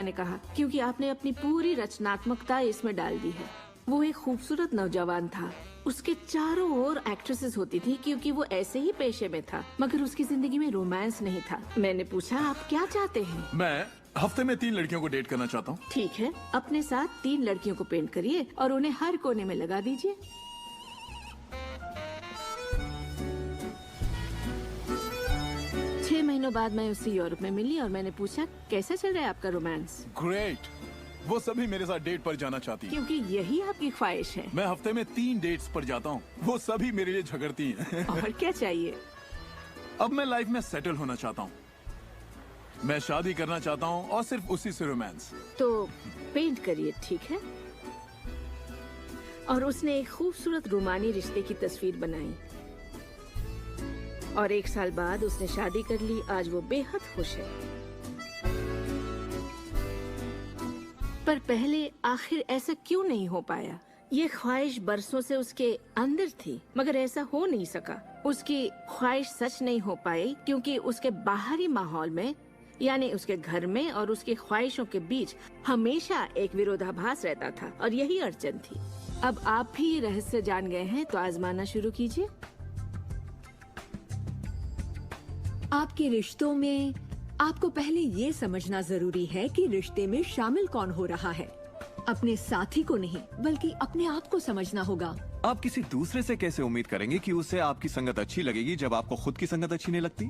ने कहा, क्योंकि आपने अपनी पूरी रचनात्मकता इसमें डाल दी है। वो एक खूबसूरत नौजवान था। उसके चारों ओर एक्ट्रेसेस होती थी क्योंकि वो ऐसे ही पेशे में था, मगर उसकी जिंदगी में रोमांस नहीं था। मैंने पूछा, आप क्या चाहते हैं? मैं हफ्ते में 3 लड़कियों को डेट करना चाहता हूँ। ठीक है, अपने साथ 3 लड़कियों को पेंट करिए और उन्हें हर कोने में लगा दीजिए। छह महीनों बाद मैं उससे यूरोप में मिली और मैंने पूछा, कैसा चल रहा है आपका रोमांस? ग्रेट। वो सभी मेरे साथ डेट पर जाना चाहती हैं। क्योंकि यही आपकी ख्वाहिश है। मैं हफ्ते में 3 डेट्स पर जाता हूँ। वो सभी मेरे लिए झगड़ती हैं। और क्या चाहिए? अब मैं लाइफ में सेटल होना चाहता हूँ। मैं शादी करना चाहता हूँ और सिर्फ उसी से रोमांस। तो पेंट करिए, ठीक है? और उसने एक खूबसूरत रोमानी रिश्ते की तस्वीर बनाई और 1 साल बाद उसने शादी कर ली। आज वो बेहद खुश है। पर पहले आखिर ऐसा क्यों नहीं हो पाया? ये ख्वाहिश बरसों से उसके अंदर थी, मगर ऐसा हो नहीं सका। उसकी ख्वाहिश सच नहीं हो पाई क्योंकि उसके बाहरी माहौल में, यानी उसके घर में और उसकी ख्वाहिशों के बीच हमेशा एक विरोधाभास रहता था और यही अड़चन थी। अब आप भी ये रहस्य जान गए हैं तो आजमाना शुरू कीजिए। आपके रिश्तों में आपको पहले ये समझना जरूरी है कि रिश्ते में शामिल कौन हो रहा है। अपने साथी को नहीं, बल्कि अपने आप को समझना होगा। आप किसी दूसरे से कैसे उम्मीद करेंगे कि उसे आपकी संगत अच्छी लगेगी जब आपको खुद की संगत अच्छी नहीं लगती?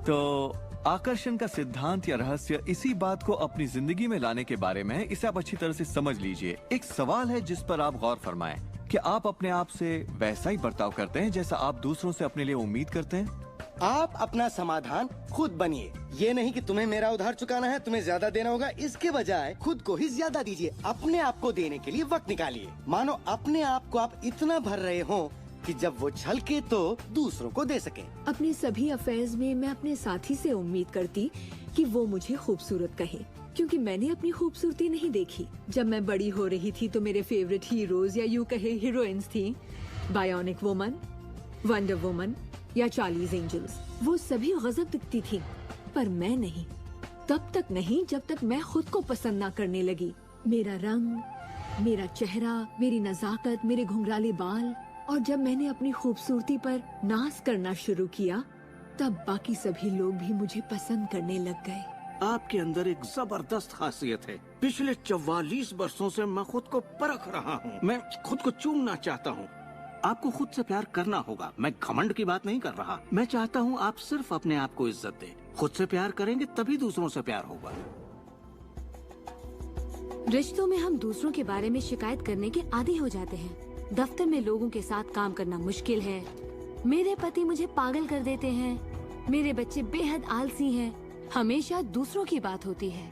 तो आकर्षण का सिद्धांत या रहस्य इसी बात को अपनी जिंदगी में लाने के बारे में है। इसे आप अच्छी तरह से समझ लीजिए। एक सवाल है जिस पर आप गौर फरमाएं कि आप अपने आप से वैसा ही बर्ताव करते हैं जैसा आप दूसरों से अपने लिए उम्मीद करते हैं। आप अपना समाधान खुद बनिए। ये नहीं कि तुम्हें मेरा उधार चुकाना है, तुम्हें ज्यादा देना होगा। इसके बजाय खुद को ही ज्यादा दीजिए। अपने आप को देने के लिए वक्त निकालिए। मानो अपने आप को आप इतना भर रहे हो कि जब वो छलके तो दूसरों को दे सके। अपने सभी अफेयर्स में मैं अपने साथी से उम्मीद करती कि वो मुझे खूबसूरत कहे, क्योंकि मैंने अपनी खूबसूरती नहीं देखी। जब मैं बड़ी हो रही थी तो मेरे फेवरेट हीरोज या यूं कहे हीरोइंस थी। बायोनिक वुमन, वंडर वुमन या चार्लीज एंजल्स। वो सभी गजब दिखती थी, पर मैं नहीं। तब तक नहीं जब तक मैं खुद को पसंद ना करने लगी। मेरा रंग, मेरा चेहरा, मेरी नजाकत, मेरे घुंघराले बाल। और जब मैंने अपनी खूबसूरती पर नाज करना शुरू किया, तब बाकी सभी लोग भी मुझे पसंद करने लग गए। आपके अंदर एक जबरदस्त खासियत है। पिछले 44 वर्षों से मैं खुद को परख रहा हूँ। मैं खुद को चूमना चाहता हूँ। आपको खुद से प्यार करना होगा। मैं घमंड की बात नहीं कर रहा। मैं चाहता हूँ आप सिर्फ अपने आप को इज्जत दें। खुद से प्यार करेंगे तभी दूसरों से प्यार होगा। रिश्तों में हम दूसरों के बारे में शिकायत करने के आदी हो जाते हैं। दफ्तर में लोगों के साथ काम करना मुश्किल है। मेरे पति मुझे पागल कर देते हैं। मेरे बच्चे बेहद आलसी हैं। हमेशा दूसरों की बात होती है।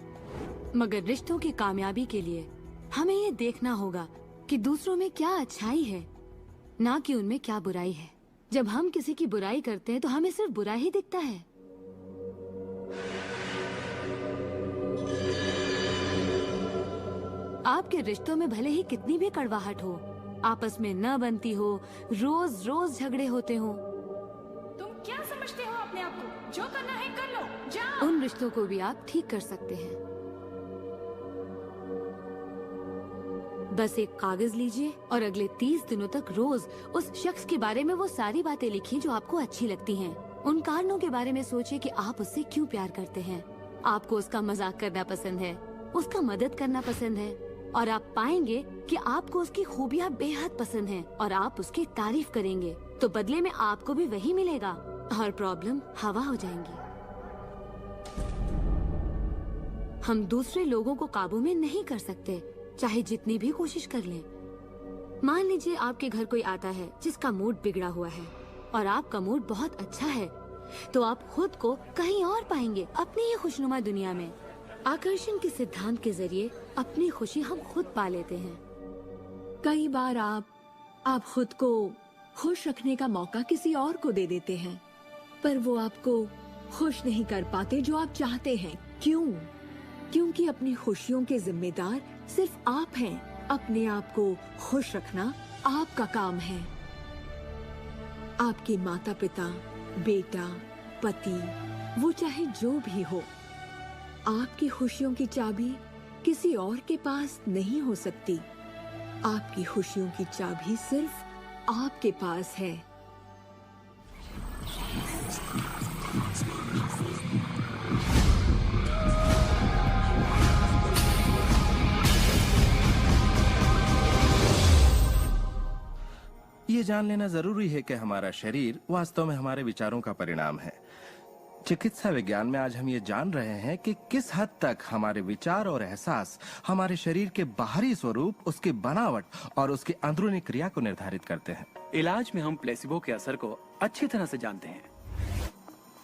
मगर रिश्तों की कामयाबी के लिए हमें ये देखना होगा कि दूसरों में क्या अच्छाई है, ना कि उनमें क्या बुराई है। जब हम किसी की बुराई करते हैं तो हमें सिर्फ बुरा ही दिखता है। आपके रिश्तों में भले ही कितनी भी कड़वाहट हो, आपस में न बनती हो, रोज रोज झगड़े होते हो, तुम क्या समझते हो अपने आप को? जो करना है कर लो, जाओ। उन रिश्तों को भी आप ठीक कर सकते हैं। बस एक कागज लीजिए और अगले 30 दिनों तक रोज उस शख्स के बारे में वो सारी बातें लिखिए जो आपको अच्छी लगती हैं। उन कारणों के बारे में सोचिए कि आप उससे क्यों प्यार करते हैं। आपको उसका मजाक करना पसंद है, उसका मदद करना पसंद है, और आप पाएंगे कि आपको उसकी खूबियाँ बेहद पसंद हैं और आप उसकी तारीफ करेंगे तो बदले में आपको भी वही मिलेगा और प्रॉब्लम हवा हो जाएंगी। हम दूसरे लोगों को काबू में नहीं कर सकते, चाहे जितनी भी कोशिश कर लें। मान लीजिए आपके घर कोई आता है जिसका मूड बिगड़ा हुआ है और आपका मूड बहुत अच्छा है, तो आप खुद को कहीं और पाएंगे अपनी ही खुशनुमा दुनिया में। आकर्षण के सिद्धांत के जरिए अपनी खुशी हम खुद पा लेते हैं। कई बार आप खुद को खुश रखने का मौका किसी और को दे देते हैं, पर वो आपको खुश नहीं कर पाते जो आप चाहते हैं। क्यों? क्योंकि अपनी खुशियों के जिम्मेदार सिर्फ आप हैं। अपने आप को खुश रखना आपका काम है। आपके माता पिता, बेटा, पति, वो चाहे जो भी हो, आपकी खुशियों की चाबी किसी और के पास नहीं हो सकती। आपकी खुशियों की चाबी सिर्फ आपके पास है। ये जान लेना जरूरी है कि हमारा शरीर वास्तव में हमारे विचारों का परिणाम है। चिकित्सा विज्ञान में आज हम ये जान रहे हैं कि किस हद तक हमारे विचार और एहसास हमारे शरीर के बाहरी स्वरूप, उसकी बनावट और उसकी अंदरूनी क्रिया को निर्धारित करते हैं। इलाज में हम प्लेसिबो के असर को अच्छी तरह से जानते हैं।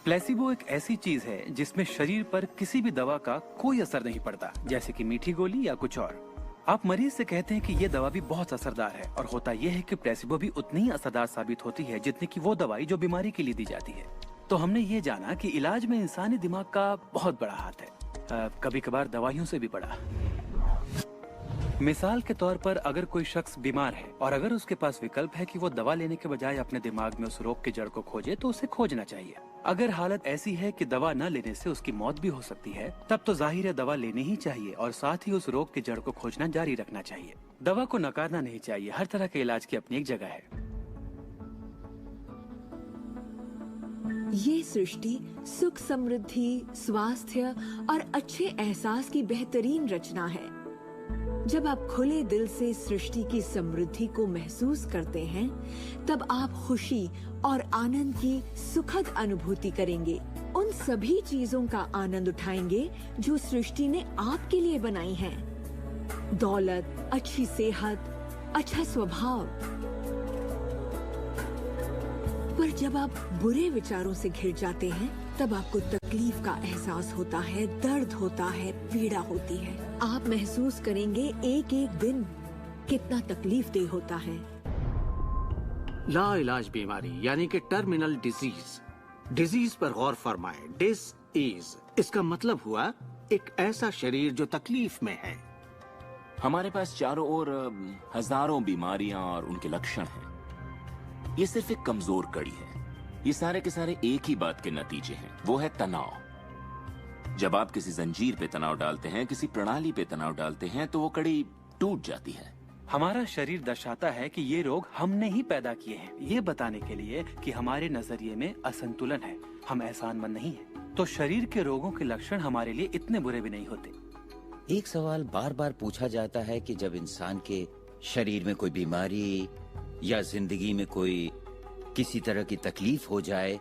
प्लेसिबो एक ऐसी चीज है जिसमें शरीर पर किसी भी दवा का कोई असर नहीं पड़ता, जैसे कि मीठी गोली या कुछ और। आप मरीज से कहते हैं कि ये दवा भी बहुत असरदार है, और होता यह है कि प्लेसिबो भी उतनी ही असरदार साबित होती है जितनी कि वो दवाई जो बीमारी के लिए दी जाती है। तो हमने ये जाना कि इलाज में इंसानी दिमाग का बहुत बड़ा हाथ है, कभी कभार दवाइयों से भी बड़ा। मिसाल के तौर पर अगर कोई शख्स बीमार है और अगर उसके पास विकल्प है कि वो दवा लेने के बजाय अपने दिमाग में उस रोग की जड़ को खोजे, तो उसे खोजना चाहिए। अगर हालत ऐसी है कि दवा न लेने से उसकी मौत भी हो सकती है, तब तो जाहिर है दवा लेनी ही चाहिए और साथ ही उस रोग की जड़ को खोजना जारी रखना चाहिए। दवा को नकारना नहीं चाहिए। हर तरह के इलाज की अपनी एक जगह है। ये सृष्टि सुख, समृद्धि, स्वास्थ्य और अच्छे एहसास की बेहतरीन रचना है। जब आप खुले दिल से सृष्टि की समृद्धि को महसूस करते हैं, तब आप खुशी और आनंद की सुखद अनुभूति करेंगे। उन सभी चीजों का आनंद उठाएंगे जो सृष्टि ने आपके लिए बनाई हैं। दौलत, अच्छी सेहत, अच्छा स्वभाव। पर जब आप बुरे विचारों से घिर जाते हैं, तब आपको तकलीफ का एहसास होता है, दर्द होता है, पीड़ा होती है। आप महसूस करेंगे एक एक दिन कितना तकलीफदेह होता है। लाइलाज बीमारी यानी कि टर्मिनल डिजीज पर गौर फरमाएं। डिस इसका मतलब हुआ एक ऐसा शरीर जो तकलीफ में है। हमारे पास चारों ओर हजारों बीमारियां और उनके लक्षण हैं। ये सिर्फ एक कमजोर कड़ी है। ये सारे के सारे एक ही बात के नतीजे हैं, वो है तनाव। जब आप किसी जंजीर पे तनाव डालते हैं, किसी प्रणाली पे तनाव डालते हैं, तो वो कड़ी टूट जाती है। हमारा शरीर दर्शाता है कि ये रोग हमने ही पैदा किए हैं, ये बताने के लिए कि हमारे नजरिए में असंतुलन है, हम एहसानमंद नहीं हैं। तो शरीर के रोगों के लक्षण हमारे लिए इतने बुरे भी नहीं होते। एक सवाल बार बार पूछा जाता है कि जब इंसान के शरीर में कोई बीमारी या जिंदगी में कोई किसी तरह की तकलीफ हो जाए,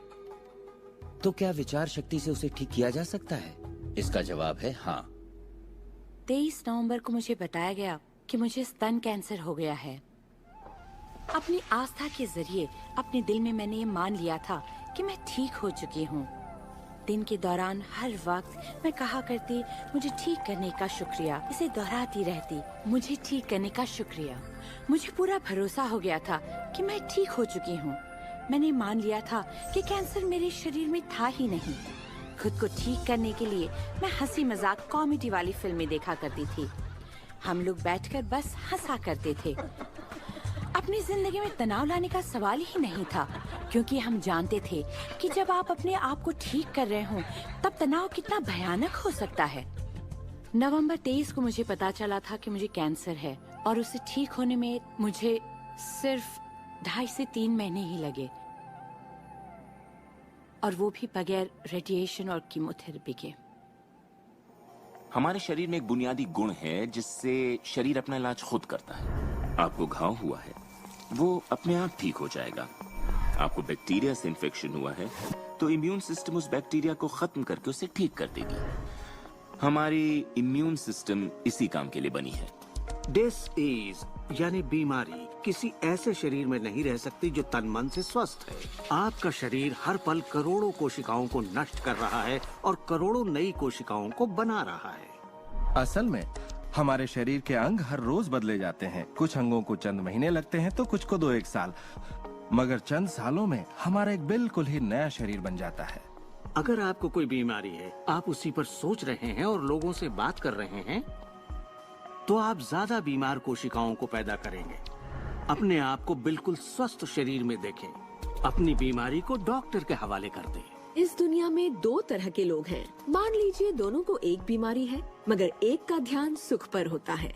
तो क्या विचार शक्ति से उसे ठीक किया जा सकता है? इसका जवाब है हाँ। 23 नवंबर को मुझे बताया गया कि मुझे स्तन कैंसर हो गया है। अपनी आस्था के जरिए अपने दिल में मैंने ये मान लिया था कि मैं ठीक हो चुकी हूँ। दिन के दौरान हर वक्त मैं कहा करती, मुझे ठीक करने का शुक्रिया। इसे दोहराती रहती, मुझे ठीक करने का शुक्रिया। मुझे पूरा भरोसा हो गया था कि मैं ठीक हो चुकी हूँ। मैंने मान लिया था कि कैंसर मेरे शरीर में था ही नहीं। खुद को ठीक करने के लिए मैं हंसी मजाक कॉमेडी वाली फिल्में देखा करती थी। हम लोग बैठकर बस हंसा करते थे। अपनी जिंदगी में तनाव लाने का सवाल ही नहीं था, क्योंकि हम जानते थे कि जब आप अपने आप को ठीक कर रहे हो, तब तनाव कितना भयानक हो सकता है। नवंबर 23 को मुझे पता चला था कि मुझे कैंसर है, और उसे ठीक होने में मुझे सिर्फ 2.5 से 3 महीने ही लगे, और वो भी बगैर रेडिएशन और कीमोथेरेपी के। हमारे शरीर में एक बुनियादी गुण है जिससे शरीर अपना इलाज खुद करता है। आपको घाव हुआ है, वो अपने आप ठीक हो जाएगा। आपको बैक्टीरिया से इन्फेक्शन हुआ है, तो इम्यून सिस्टम उस बैक्टीरिया को खत्म करके उसे ठीक कर देगी। हमारी इम्यून सिस्टम इसी काम के लिए बनी है। डिसीज यानी बीमारी किसी ऐसे शरीर में नहीं रह सकती जो तन मन से स्वस्थ है। आपका शरीर हर पल करोड़ों कोशिकाओं को नष्ट कर रहा है और करोड़ों नई कोशिकाओं को बना रहा है। असल में हमारे शरीर के अंग हर रोज बदले जाते हैं। कुछ अंगों को चंद महीने लगते हैं तो कुछ को 2-1 साल, मगर चंद सालों में हमारा एक बिल्कुल ही नया शरीर बन जाता है। अगर आपको कोई बीमारी है, आप उसी पर सोच रहे हैं और लोगों से बात कर रहे हैं, तो आप ज्यादा बीमार कोशिकाओं को पैदा करेंगे। अपने आप को बिल्कुल स्वस्थ शरीर में देखें। अपनी बीमारी को डॉक्टर के हवाले कर दें। इस दुनिया में 2 तरह के लोग हैं। मान लीजिए दोनों को एक बीमारी है, मगर एक का ध्यान सुख पर होता है